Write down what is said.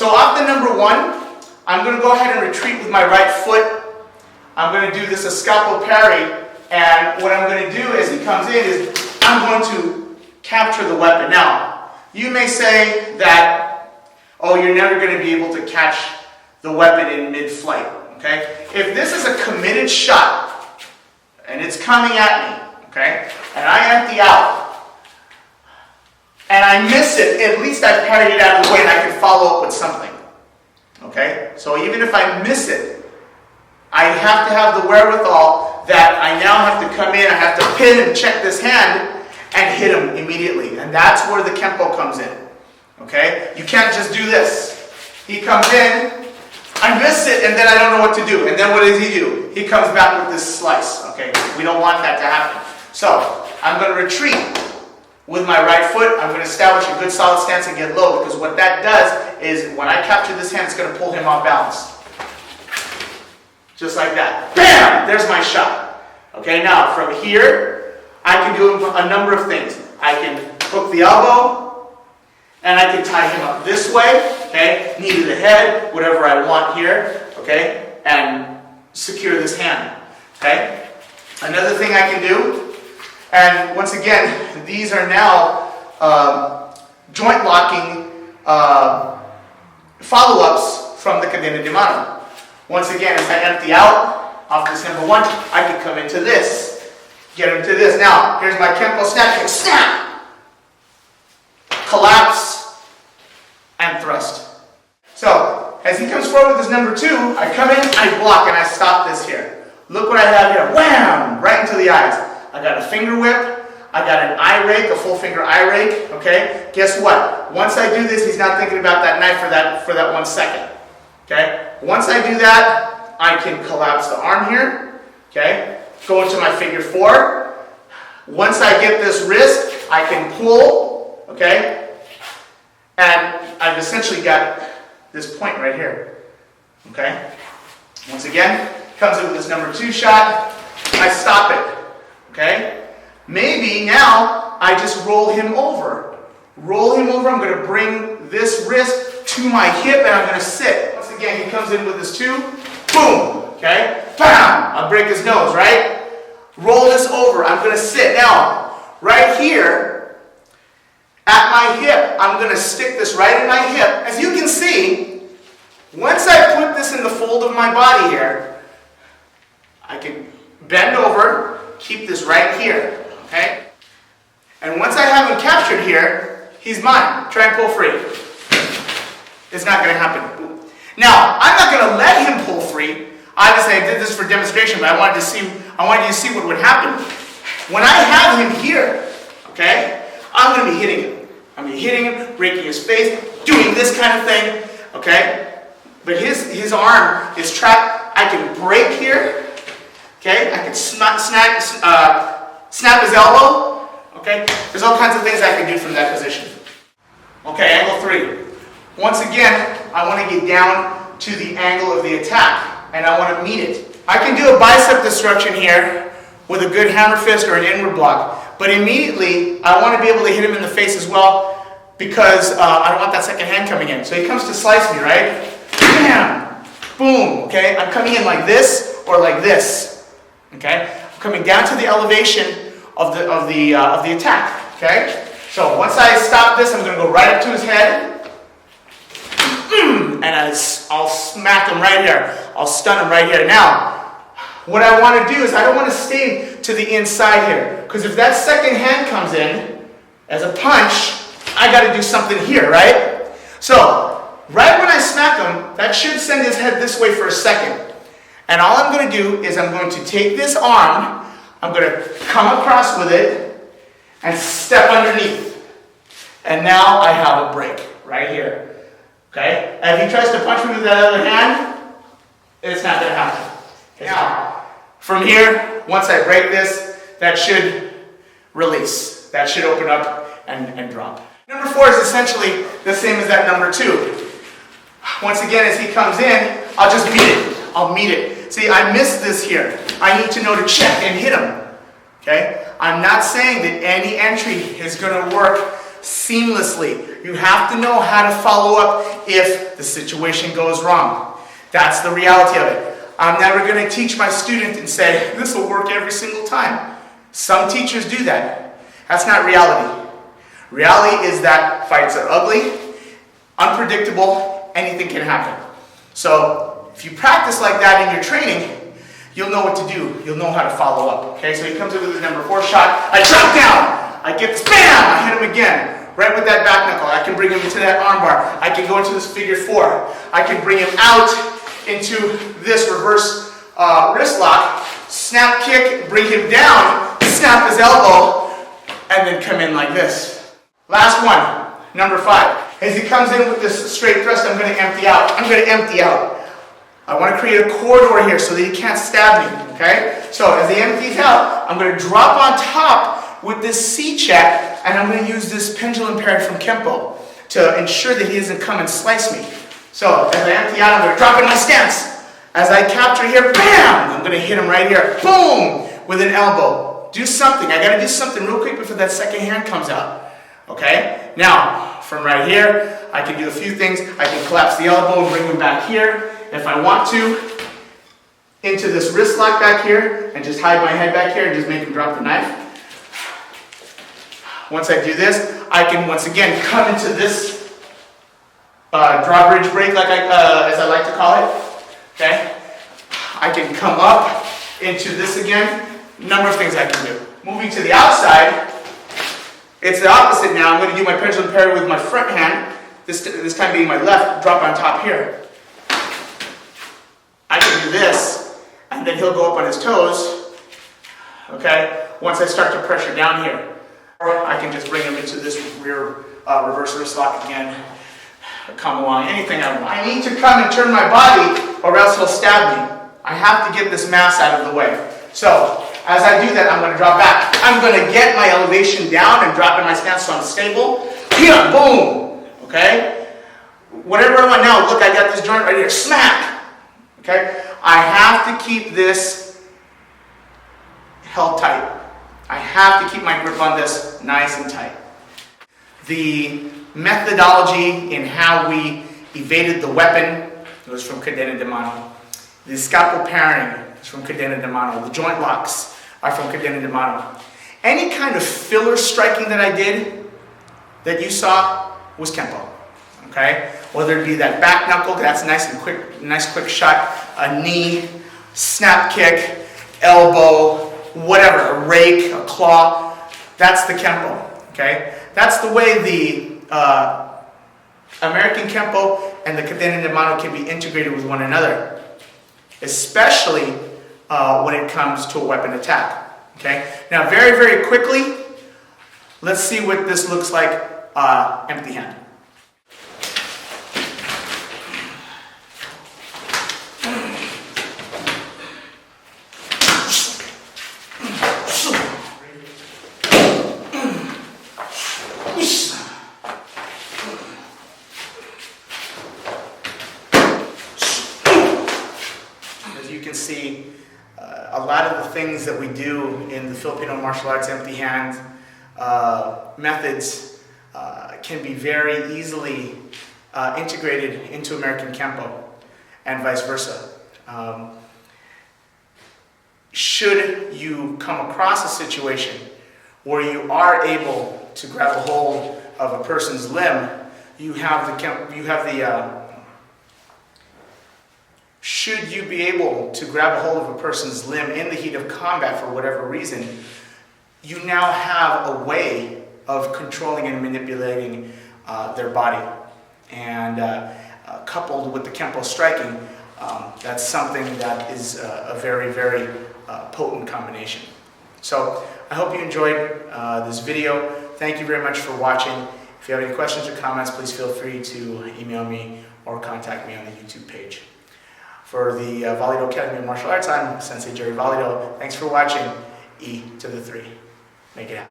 So off the number 1, I'm going to go ahead and retreat with my right foot. I'm going to do this escapo parry, and what I'm going to do as he comes in is I'm going to capture the weapon. Now, you may say that, oh, you're never going to be able to catch the weapon in mid-flight, okay? If this is a committed shot, and it's coming at me, okay, and I empty out, and I miss it, at least I've parried it out of the way and I can follow up with something, okay? So even if I miss it, I have to have the wherewithal that I now have to come in, I have to pin and check this hand and hit him immediately. And that's where the Kenpo comes in, okay? You can't just do this. He comes in, I miss it, and then I don't know what to do. And then what does he do? He comes back with this slice, okay? We don't want that to happen. So I'm going to retreat with my right foot. I'm going to establish a good solid stance and get low, because what that does is when I capture this hand, it's going to pull him off balance. Just like that. Bam! There's my shot. Okay, now from here, I can do a number of things. I can hook the elbow, and I can tie him up this way, okay, knee to the head, whatever I want here, okay, and secure this hand, okay. Another thing I can do, and once again, these are now joint locking follow-ups from the Cadena de Mano. Once again, as I empty out off this number 1, I can come into this, get him to this. Now, here's my Kenpo snap kick. Snap! Collapse and thrust. So, as he comes forward with his number 2, I come in, I block, and I stop this here. Look what I have here. Wham! Right into the eyes. I got a finger whip. I got an eye rake, a full finger eye rake. Okay? Guess what? Once I do this, he's not thinking about that knife for that 1 second. Okay? Once I do that, I can collapse the arm here, okay? Go into my figure 4. Once I get this wrist, I can pull, okay? And I've essentially got this point right here, okay? Once again, comes in with this number 2 shot, I stop it, okay? Maybe now I just roll him over. Roll him over, I'm going to bring this wrist to my hip and I'm going to sit. Once again, he comes in with his 2, boom, okay? Bam! I'll break his nose, right? Roll this over, I'm going to sit. Now, right here, at my hip, I'm going to stick this right in my hip. As you can see, once I put this in the fold of my body here, I can bend over, keep this right here, okay? And once I have him captured here, he's mine. Try and pull free. It's not going to happen. Now, I'm not going to let him pull free. Obviously, I did this for demonstration, but I wanted you to see what would happen. When I have him here, okay, I'm going to be hitting him. I'm going to be hitting him, breaking his face, doing this kind of thing, okay? But his arm is trapped. I can break here, okay? I can snap his elbow, okay? There's all kinds of things I can do from that position. Okay, angle 3. Once again, I want to get down to the angle of the attack, and I want to meet it. I can do a bicep destruction here with a good hammer fist or an inward block, but immediately I want to be able to hit him in the face as well because I don't want that second hand coming in. So he comes to slice me, right? Bam! Boom, okay? I'm coming in like this or like this, okay? I'm coming down to the elevation of the attack, okay? So once I stop this, I'm going to go right up to his head. And I'll smack him right here. I'll stun him right here. Now, what I want to do is I don't want to stay to the inside here. Because if that second hand comes in as a punch, I got to do something here, right? So, right when I smack him, that should send his head this way for a second. And all I'm going to do is I'm going to take this arm, I'm going to come across with it, and step underneath. And now I have a break right here. Okay? And if he tries to punch me with that other hand, it's not going to happen. Okay. Now, from here, once I break this, that should release. That should open up and drop. Number 4 is essentially the same as that number 2. Once again, as he comes in, I'll just meet it. I'll meet it. See, I missed this here. I need to know to check and hit him. Okay? I'm not saying that any entry is going to work seamlessly. You have to know how to follow up if the situation goes wrong. That's the reality of it. I'm never going to teach my student and say, this will work every single time. Some teachers do that. That's not reality. Reality is that fights are ugly, unpredictable, anything can happen. So if you practice like that in your training, you'll know what to do. You'll know how to follow up. Okay, so he comes in with his number 4 shot. I drop down. I get this, bam! I hit him again. Right with that back knuckle. I can bring him into that arm bar. I can go into this figure 4. I can bring him out into this reverse wrist lock, snap kick, bring him down, snap his elbow, and then come in like this. Last one, number 5. As he comes in with this straight thrust, I'm going to empty out. I'm going to empty out. I want to create a corridor here so that he can't stab me, okay? So as he empties out, I'm going to drop on top with this C-check, and I'm going to use this pendulum parry from Kenpo to ensure that he doesn't come and slice me. So as I empty out, I'm going to drop in my stance. As I capture here, bam! I'm going to hit him right here, boom! With an elbow. Do something. I got to do something real quick before that second hand comes out. Okay? Now, from right here, I can do a few things. I can collapse the elbow and bring him back here. If I want to, into this wrist lock back here, and just hide my head back here and just make him drop the knife. Once I do this, I can once again come into this drawbridge break, like as I like to call it. Okay? I can come up into this again. Number of things I can do. Moving to the outside, it's the opposite now. I'm going to do my pendulum parry with my front hand, this time being my left, drop on top here. I can do this, and then he'll go up on his toes, okay, once I start to pressure down here. Or I can just bring him into this rear reverse wrist lock again, come along, anything I want. I need to come and turn my body, or else he'll stab me. I have to get this mass out of the way. So, as I do that, I'm going to drop back. I'm going to get my elevation down and drop in my stance so I'm stable. Here, boom, okay? Whatever I want now, look, I got this joint right here, smack. Okay? I have to keep this held tight. I have to keep my grip on this nice and tight. The methodology in how we evaded the weapon was from Cadena de Mano. The scalpel parrying is from Cadena de Mano. The joint locks are from Cadena de Mano. Any kind of filler striking that I did that you saw was Kenpo. Okay? Whether it be that back knuckle, that's nice and quick, nice quick shot, a knee, snap kick, elbow, whatever, a rake, a claw, that's the Kenpo. Okay? That's the way the American Kenpo and the Cadena de Mano can be integrated with one another, especially when it comes to a weapon attack. Okay? Now, very, very quickly, let's see what this looks like empty hand. You can see a lot of the things that we do in the Filipino martial arts empty hand methods can be very easily integrated into American Kenpo and vice versa. Should you come across a situation where you are able to grab a hold of a person's limb, should you be able to grab a hold of a person's limb in the heat of combat for whatever reason, you now have a way of controlling and manipulating their body. And coupled with the Kenpo striking, that's something that is a very, very potent combination. So I hope you enjoyed this video. Thank you very much for watching. If you have any questions or comments, please feel free to email me or contact me on the YouTube page. For the VALIDO Academy of Martial Arts, I'm Sensei Jerry VALIDO. Thanks for watching. E to the 3. Make it happen.